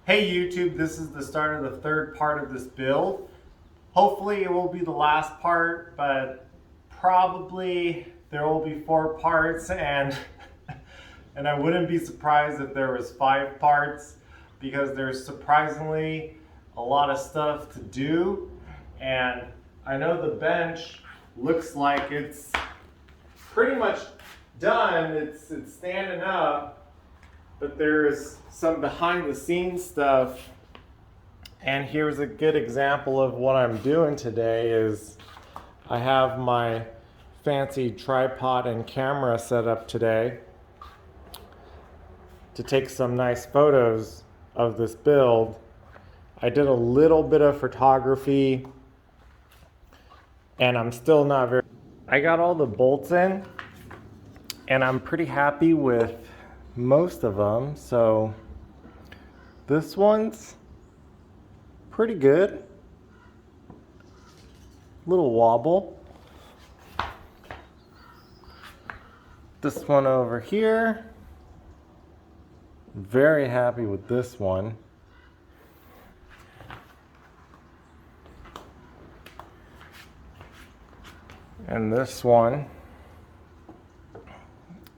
Hey YouTube, this is the start of the third part of this build. Hopefully it will be the last part, but probably there will be 4 parts and and I wouldn't be surprised if there was 5 parts because there's surprisingly a lot of stuff to do, and I know the bench looks like it's pretty much done. It's standing up. But there's some behind the scenes stuff, and here's a good example of what I'm doing today is I have my fancy tripod and camera set up today to take some nice photos of this build. I did a little bit of photography and I'm still not very... I got all the bolts in and I'm pretty happy with most of them, so this one's pretty good. Little wobble. This one over here, very happy with this one. And this one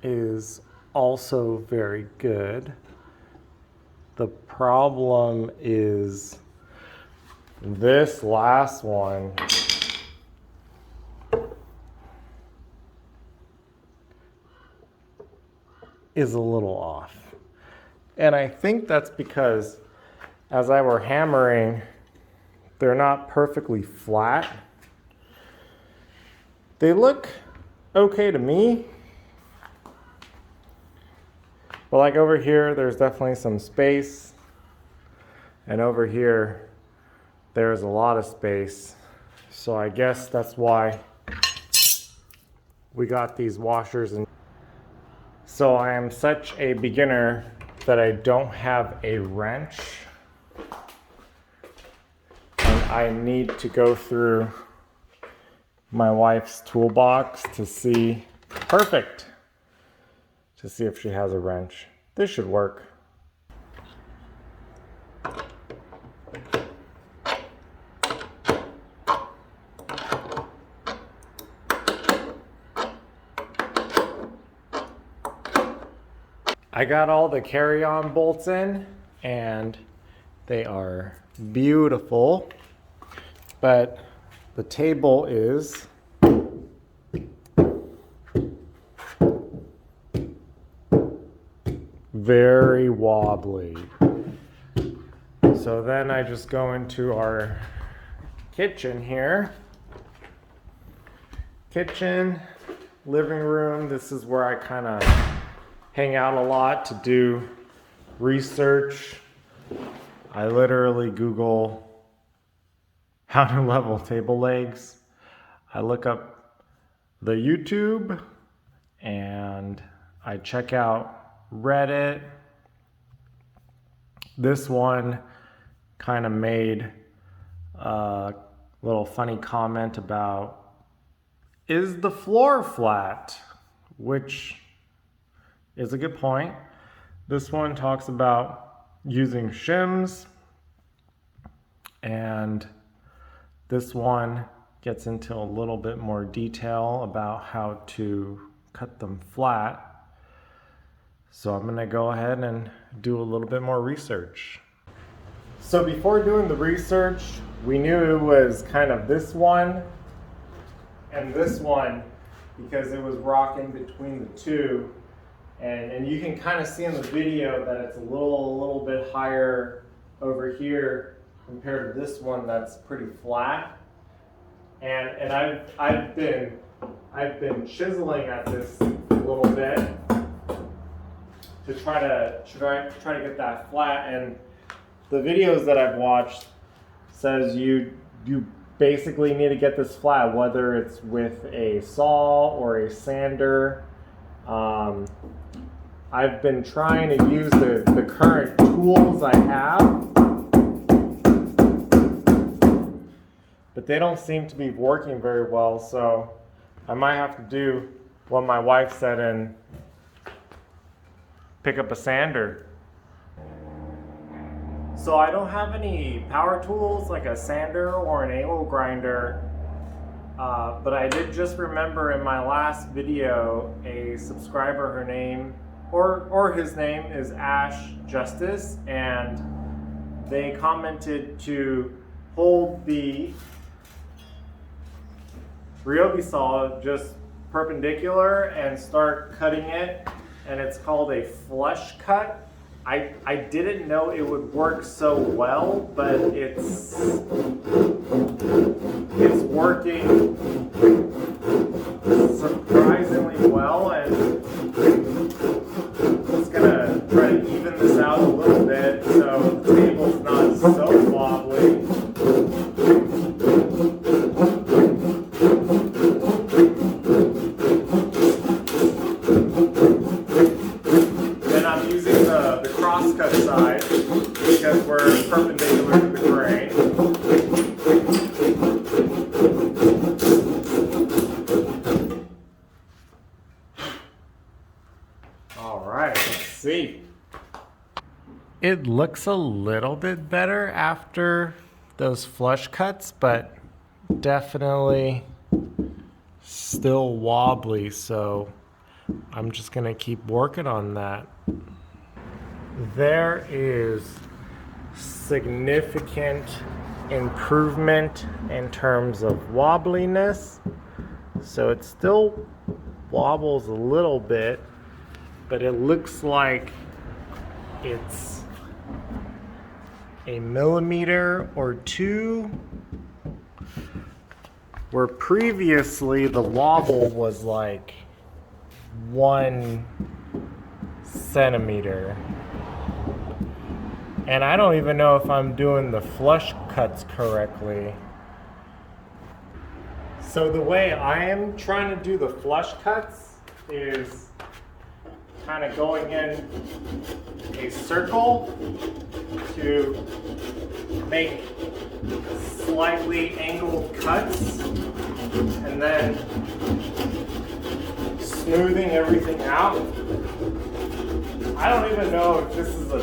is also very good. The problem is this last one is a little off. And I think that's because as I were hammering, they're not perfectly flat. They look okay to me. But like over here, there's definitely some space. And over here, there's a lot of space. So I guess that's why we got these washers. And so I am such a beginner that I don't have a wrench. And I need to go through my wife's toolbox to see, perfect, to see if she has a wrench. This should work. I got all the carry-on bolts in and they are beautiful, but the table is very wobbly. So then I just go into our kitchen here. Kitchen, living room. This is where I kind of hang out a lot to do research. I literally Google how to level table legs. I look up the YouTube and I check out Reddit. This one kind of made a little funny comment about, is the floor flat? Which is a good point. This one talks about using shims, and this one gets into a little bit more detail about how to cut them flat. So I'm gonna go ahead and do a little bit more research. So before doing the research, we knew it was kind of this one and this one because it was rocking between the two. And you can kind of see in the video that it's a little bit higher over here compared to this one that's pretty flat. And I've been chiseling at this a little bit to try to get that flat. And the videos that I've watched says you basically need to get this flat, whether it's with a saw or a sander. I've been trying to use the current tools I have, but they don't seem to be working very well, so I might have to do what my wife said and pick up a sander. So I don't have any power tools like a sander or an angle grinder, but I did just remember in my last video a subscriber, her name or his name is Ash Justice, and they commented to hold the Ryobi saw just perpendicular and start cutting it, and it's called a flush cut. I didn't know it would work so well, but it's working surprisingly well, and just gonna try to even this out a little bit so the table's not so wobbly. Then I'm using the crosscut side because we're perpendicular to the grain. All right, let's see. It looks a little bit better after those flush cuts, but definitely still wobbly, so I'm just gonna keep working on that. There is significant improvement in terms of wobbliness. So it still wobbles a little bit, but it looks like it's a millimeter or two, where previously the wobble was like 1 centimeter. And I don't even know if I'm doing the flush cuts correctly. So the way I am trying to do the flush cuts is kind of going in a circle to make slightly angled cuts, and then smoothing everything out. I don't even know if this is a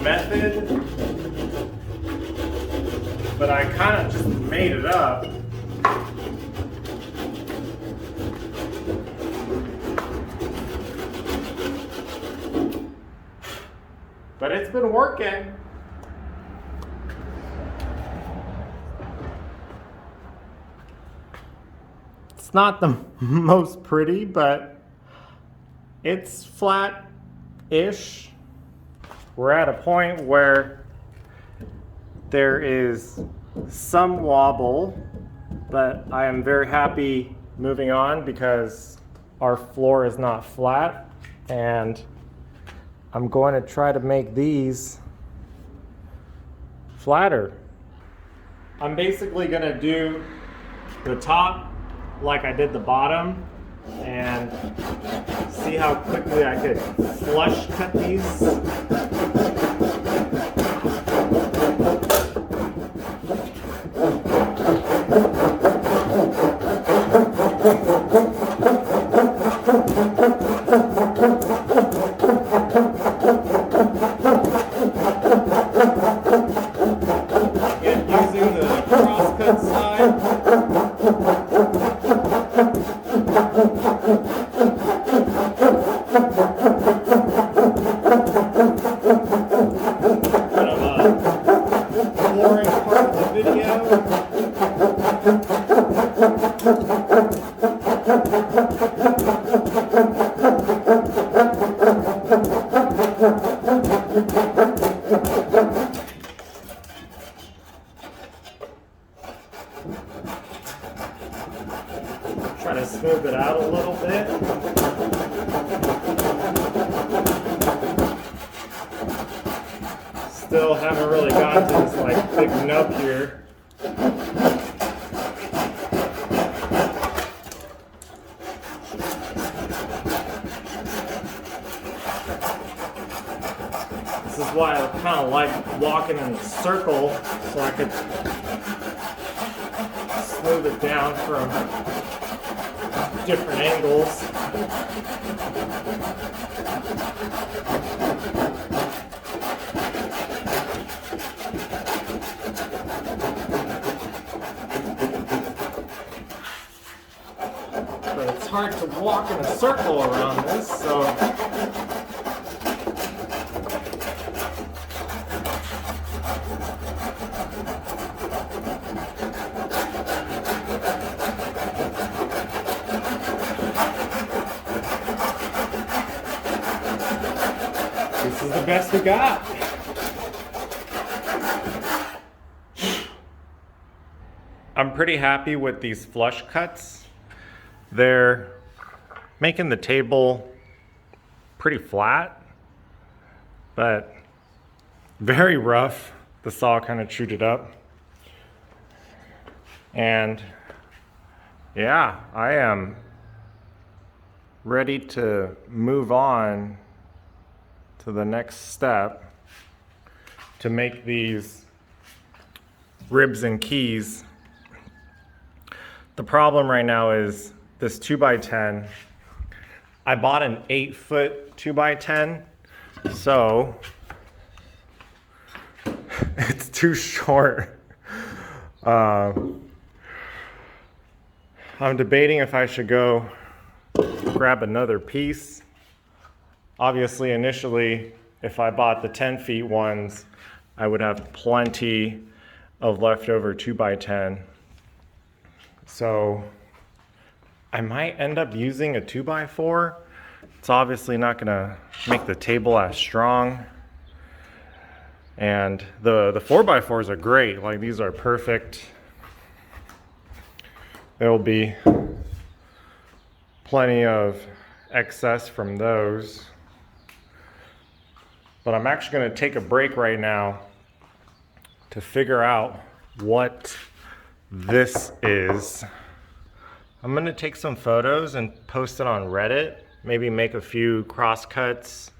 method, but I kind of just made it up. But it's been working. It's not the most pretty, but it's flat-ish. We're at a point where there is some wobble, but I am very happy moving on because our floor is not flat, and I'm going to try to make these flatter. I'm basically going to do the top like I did the bottom and see how quickly I could flush cut these. Again, using the crosscut side. Kind of a boring part of the video. Try to smooth it out a little bit. Still haven't really gotten to this like big nub here. This is why I kind of like walking in a circle, so I could smooth it down from different angles. hard to walk in a circle around this, so this is the best we got. I'm pretty happy with these flush cuts. They're making the table pretty flat, but very rough. The saw kind of chewed it up. And yeah, I am ready to move on to the next step to make these ribs and keys. The problem right now is this 2x10. I bought an 8-foot 2x10, so it's too short. I'm debating if I should go grab another piece. Obviously, initially, if I bought the 10 feet ones, I would have plenty of leftover 2x10. So I might end up using a 2x4. It's obviously not gonna make the table as strong. And the 4x4s are great. Like, these are perfect. There'll be plenty of excess from those. But I'm actually gonna take a break right now to figure out what this is. I'm gonna take some photos and post it on Reddit, maybe make a few crosscuts,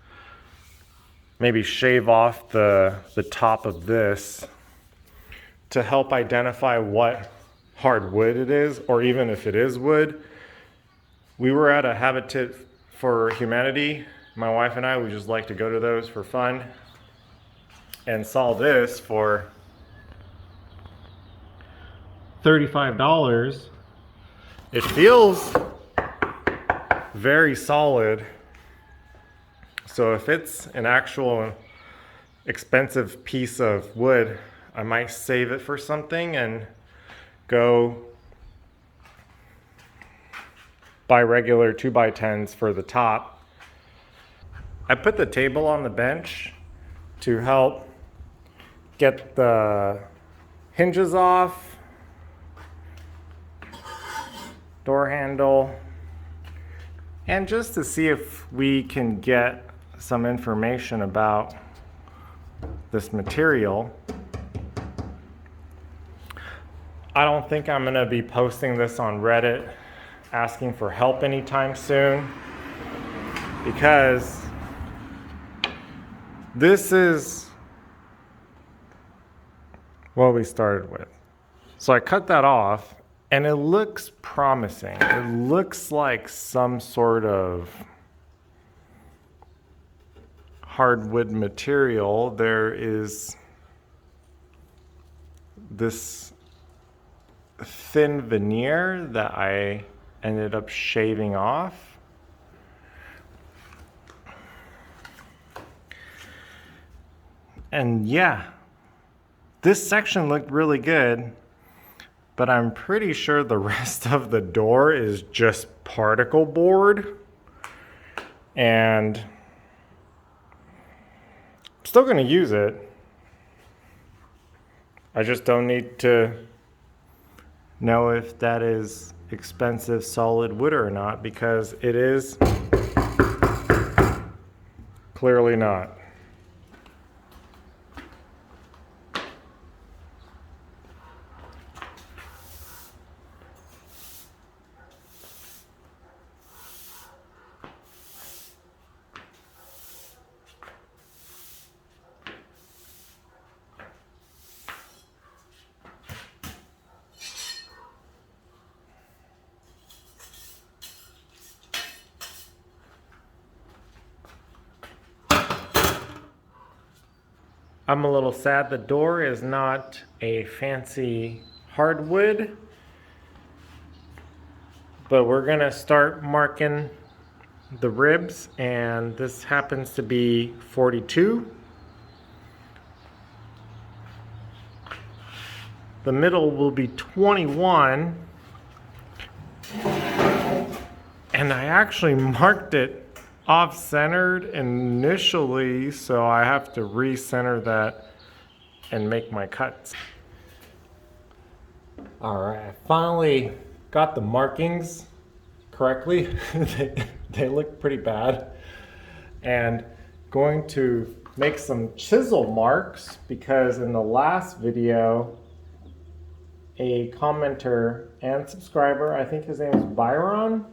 maybe shave off the top of this to help identify what hard wood it is, or even if it is wood. We were at a Habitat for Humanity. My wife and I, we just like to go to those for fun, and saw this for $35. It feels very solid. So if it's an actual expensive piece of wood, I might save it for something and go buy regular 2x10s for the top. I put the table on the bench to help get the hinges off, door handle, and just to see if we can get some information about this material. I don't think I'm gonna be posting this on Reddit asking for help anytime soon, because this is what we started with. So I cut that off, and it looks promising. It looks like some sort of hardwood material. There is this thin veneer that I ended up shaving off. And yeah, this section looked really good, but I'm pretty sure the rest of the door is just particle board. And I'm still gonna use it. I just don't need to know if that is expensive solid wood or not, because it is clearly not. I'm a little sad the door is not a fancy hardwood, But we're gonna start marking the ribs, and this happens to be 42. The middle will be 21. And I actually marked it off-centered initially, so I have to re-center that and make my cuts. All right, I finally got the markings correctly. they look pretty bad. And going to make some chisel marks because in the last video, a commenter and subscriber, I think his name is Byron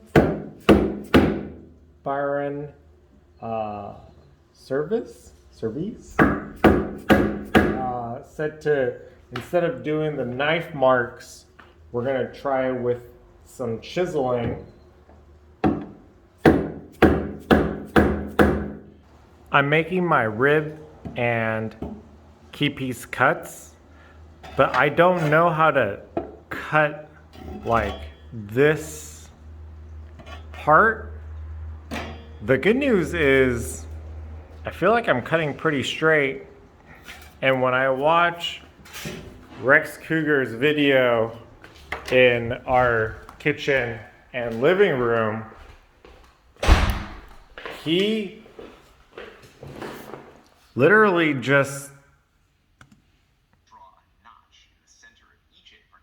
Service, said to, instead of doing the knife marks, we're gonna try with some chiseling. I'm making my rib and key piece cuts, but I don't know how to cut like this part. The good news is I feel like I'm cutting pretty straight, and when I watch Rex Krueger's video in our kitchen and living room, he literally just draw a notch in the center of each apron,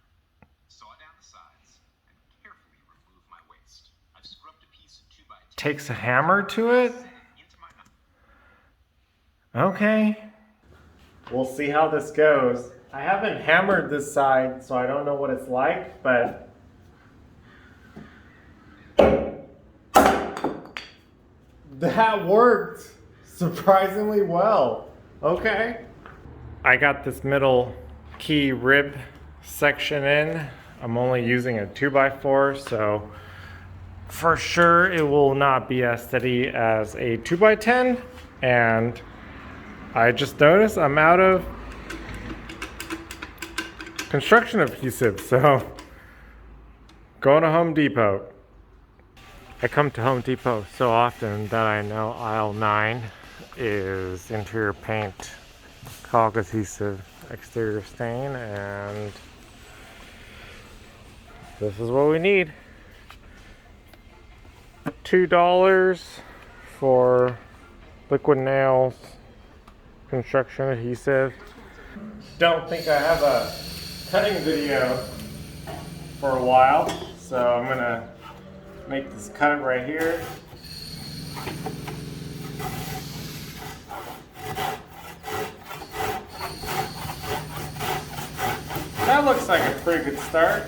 saw down the sides, and carefully remove my waste. I've scrubbed a piece of 2x2 takes a hammer to it. Okay, we'll see how this goes. I haven't hammered this side, so I don't know what it's like, but that worked surprisingly well. Okay. I got this middle key rib section in. I'm only using a 2x4, so for sure it will not be as steady as a 2x10. And I just noticed I'm out of construction adhesive, so going to Home Depot. I come to Home Depot so often that I know aisle 9 is interior paint, caulk adhesive, exterior stain, and this is what we need. $2 for liquid nails, construction adhesive. Don't think I have a cutting video for a while, so I'm gonna make this cut right here. That looks like a pretty good start.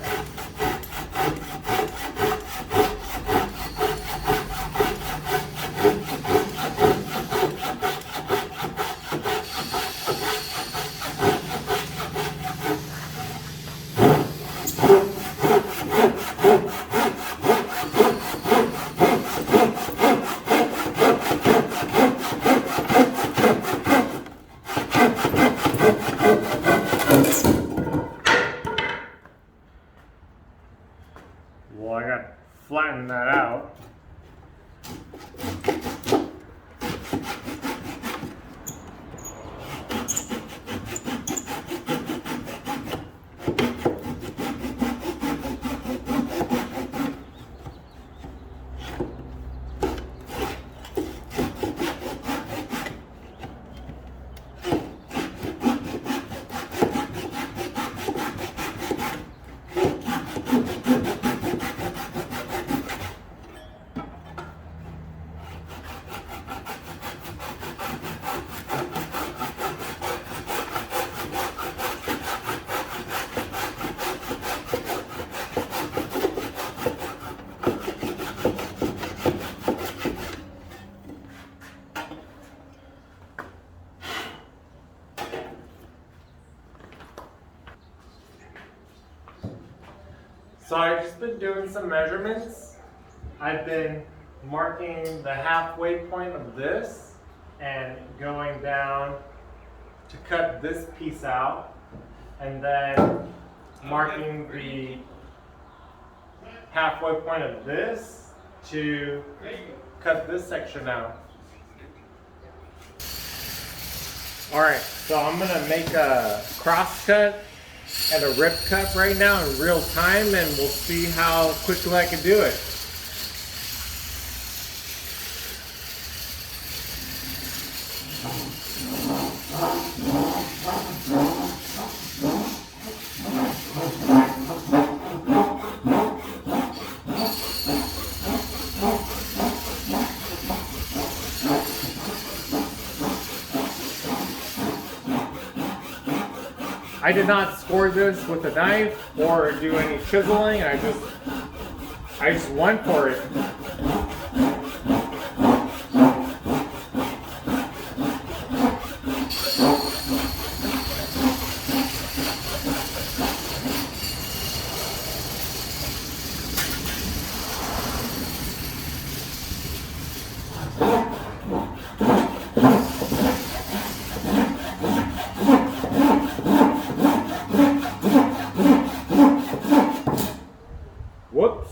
Well, I got to flatten that out. So I've just been doing some measurements. I've been marking the halfway point of this and going down to cut this piece out, and then marking the halfway point of this to cut this section out. Alright, so I'm going to make a cross cut and a rip cut right now in real time, and we'll see how quickly I can do it. I did not score this with a knife or do any chiseling. I just went for it. Whoops.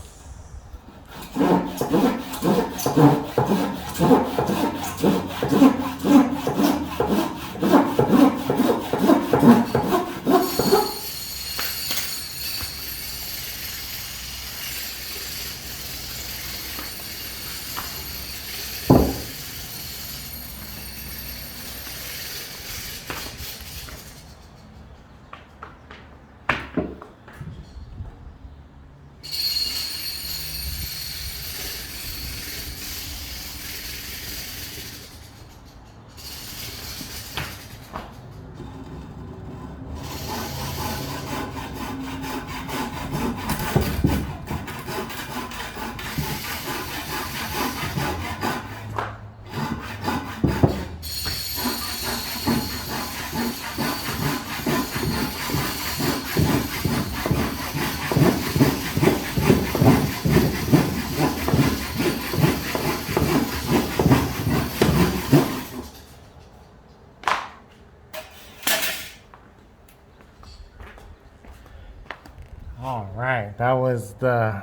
All right, that was the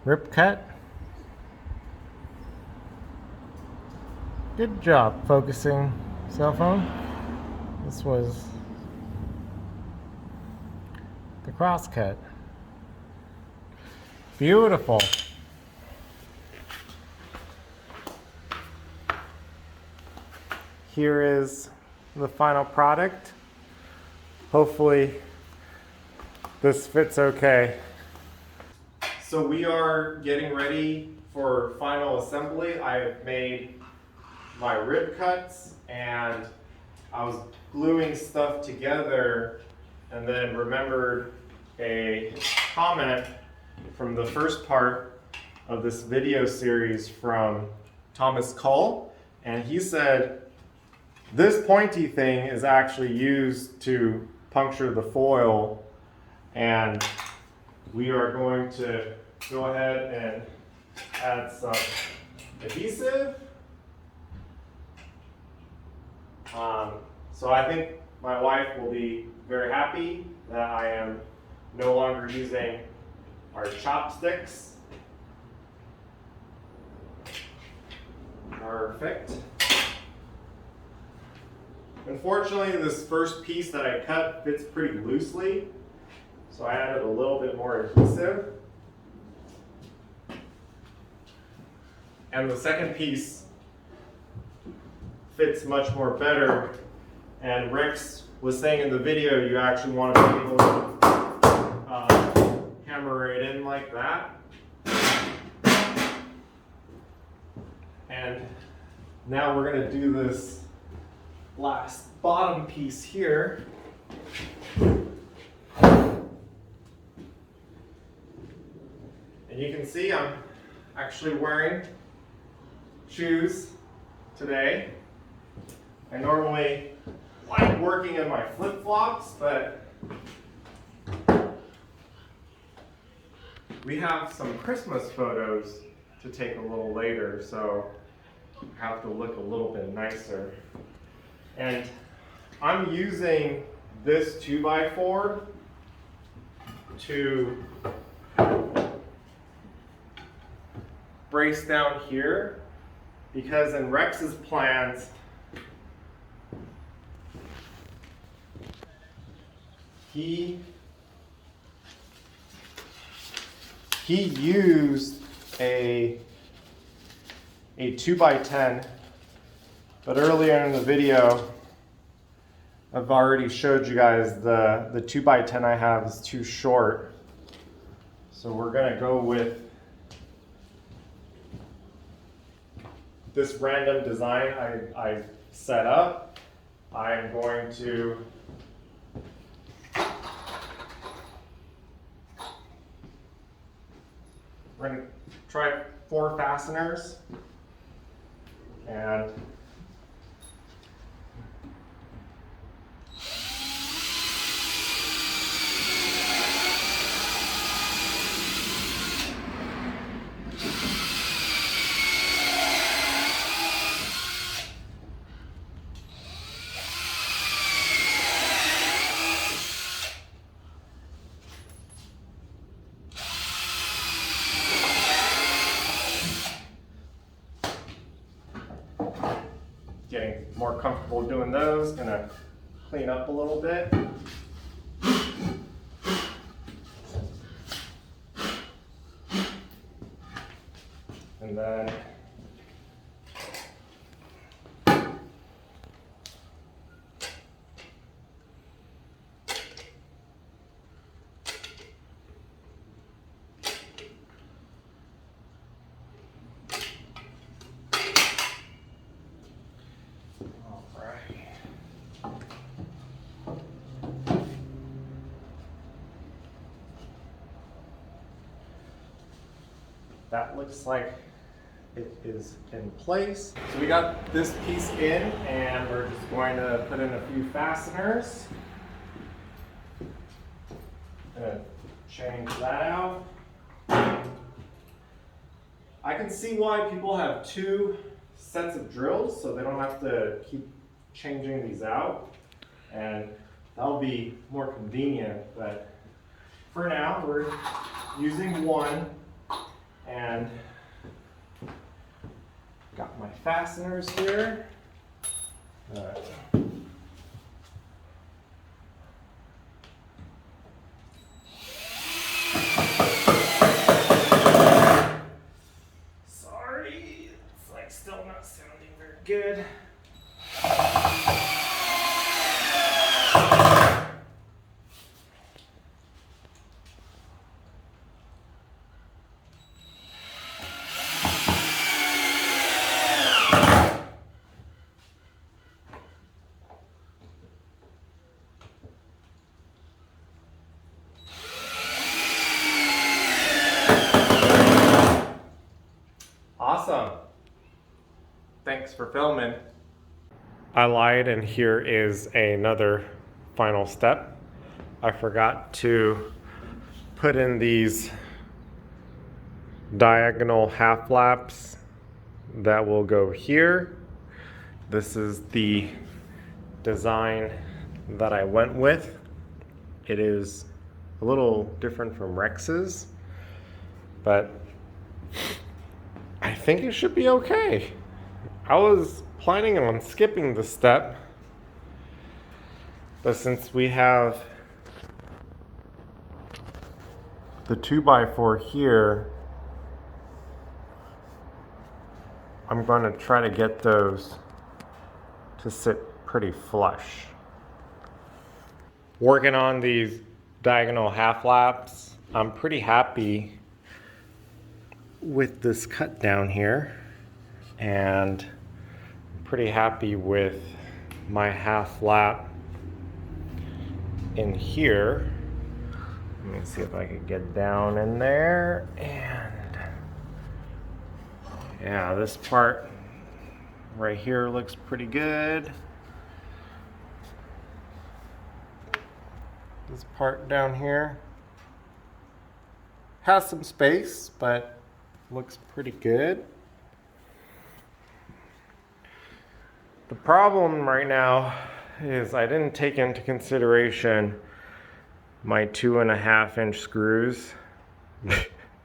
rip cut. Good job focusing, cell phone. This was the cross cut. Beautiful. Here is the final product. Hopefully this fits okay. So we are getting ready for final assembly. I have made my rib cuts and I was gluing stuff together and then remembered a comment from the first part of this video series from Thomas Cull, and he said this pointy thing is actually used to puncture the foil, and we are going to go ahead and add some adhesive. So I think my wife will be very happy that I am no longer using our chopsticks. Perfect. Unfortunately, this first piece that I cut fits pretty loosely, so I added a little bit more adhesive. And the second piece fits much more better. And Rex was saying in the video, you actually want to be able to hammer it in like that. And now we're going to do this last bottom piece here. And you can see I'm actually wearing shoes today. I normally like working in my flip-flops, but we have some Christmas photos to take a little later, so I have to look a little bit nicer. And I'm using this 2x4 to brace down here, because in Rex's plans, he used a 2x10, but earlier in the video I've already showed you guys the 2x10 I have is too short, so we're gonna go with this random design I set up. I'm going to we're going to try 4 fasteners, and getting more comfortable doing those. Gonna clean up a little bit. And then that looks like it is in place. So we got this piece in, and we're just going to put in a few fasteners. Gonna change that out. I can see why people have 2 sets of drills, so they don't have to keep changing these out, and that'll be more convenient, but for now we're using 1. And got my fasteners here. Sorry, it's like still not sounding very good. Awesome. Thanks for filming. I lied, and here is another final step. I forgot to put in these diagonal half flaps that will go here. This is the design that I went with. It is a little different from Rex's, but I think it should be okay. I was planning on skipping the step, but since we have the 2x4 here, I'm going to try to get those to sit pretty flush. Working on these diagonal half laps, I'm pretty happy with this cut down here, and I'm pretty happy with my half lap in here. Let me see if I can get down in there, and yeah, this part right here looks pretty good. This part down here has some space, but looks pretty good. The problem right now is I didn't take into consideration my 2.5-inch screws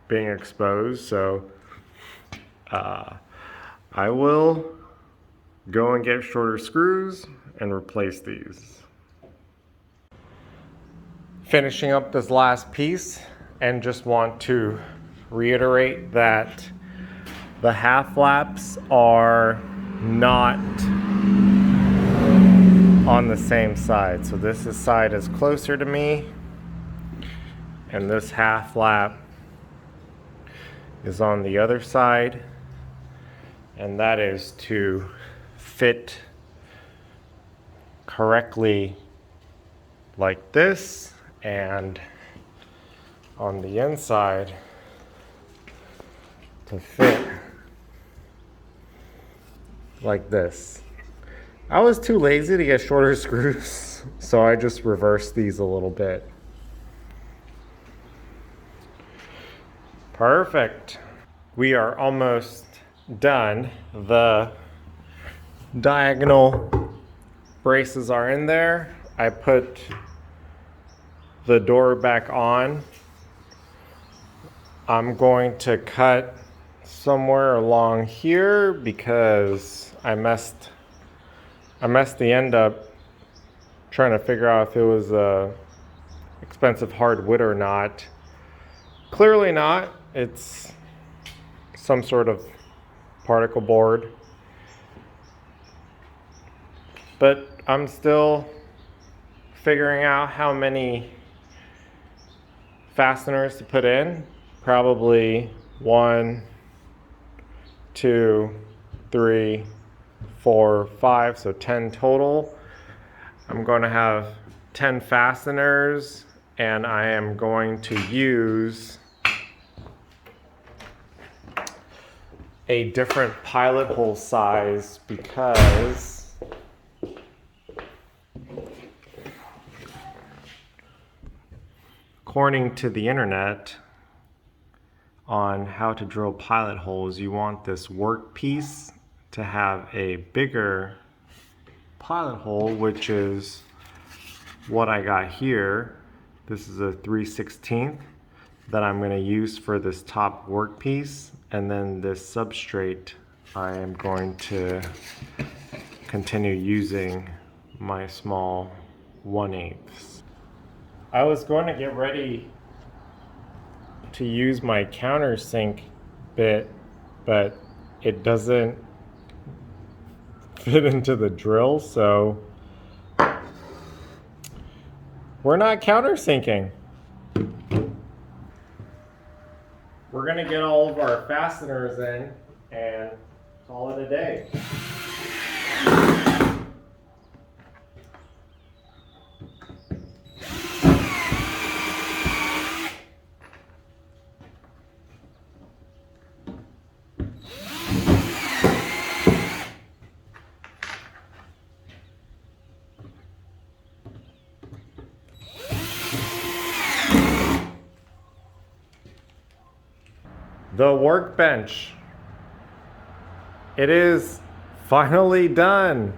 being exposed, so I will go and get shorter screws and replace these. Finishing up this last piece, and just want to reiterate that the half flaps are not on the same side. So this side is closer to me, and this half flap is on the other side, and that is to fit correctly like this, and on the inside to fit like this. I was too lazy to get shorter screws, so I just reversed these a little bit. Perfect. We are almost done. The diagonal braces are in there. I put the door back on. I'm going to cut somewhere along here because I messed the end up trying to figure out if it was a expensive hardwood or not. Clearly not. It's some sort of particle board. But I'm still figuring out how many fasteners to put in. Probably 1, 2, 3, 4, 5, so 10 total. I'm going to have 10 fasteners, and I am going to use a different pilot hole size because according to the internet on how to drill pilot holes, you want this workpiece to have a bigger pilot hole, which is what I got here. This is a 3/16 that I'm going to use for this top workpiece, and then this substrate I am going to continue using my small 1/8. I was going to get ready to use my countersink bit, but it doesn't fit into the drill, so we're not countersinking. We're gonna get all of our fasteners in and call it a day. The workbench. It is finally done.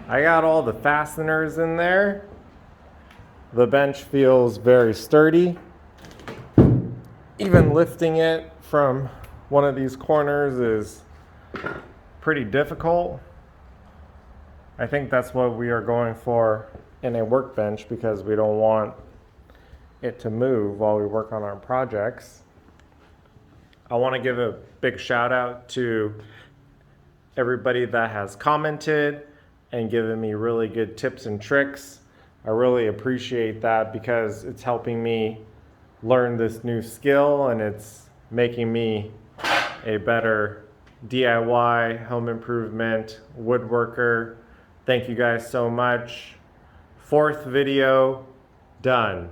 I got all the fasteners in there. The bench feels very sturdy. Even lifting it from one of these corners is pretty difficult. I think that's what we are going for in a workbench because we don't want it to move while we work on our projects. I want to give a big shout out to everybody that has commented and given me really good tips and tricks. I really appreciate that because it's helping me learn this new skill, and it's making me a better DIY, home improvement, woodworker. Thank you guys so much. 4th video done.